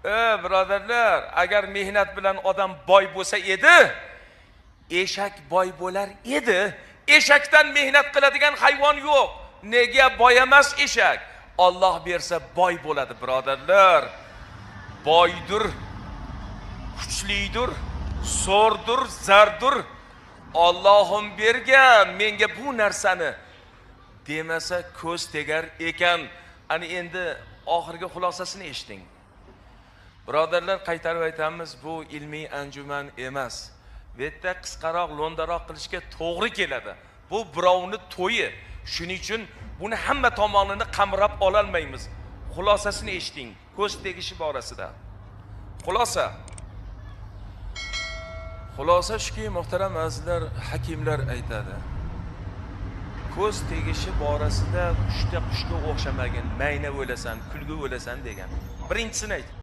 Birodarlar, agar mehnat bilan odam boy bo'lsa edi, eshak boy bo'lar edi. Eshakdan mehnat qiladigan hayvon yo'q. Nega boy emas eshak? Alloh bersa boy bo'ladi, birodarlar. Boydir, kuchlidir, zo'rdir, zardir. Allohim bergan menga bu narsani demasa ko'z tegar ekan. Ani endi oxirgi xulosasini eshiting. Birodarlar, qaytarib aytamiz, bu ilmiy anjuman emas. Bu yerda qisqaroq, lo'ndaroq qilishga to'g'ri keladi. Bu birovni to'yi. Shuning uchun buni hamma tomonini qamrab ololmaymiz. Xulosasini eshiting, ko'z tegishi borasida. Xulosa shuki, muhtaram azizlar, hakimlar aytadi. Ko'z tegishi borasida qushga o'xshamagin, mayna o'lasan, kulgi o'lasan degan. Birinchisini ayt.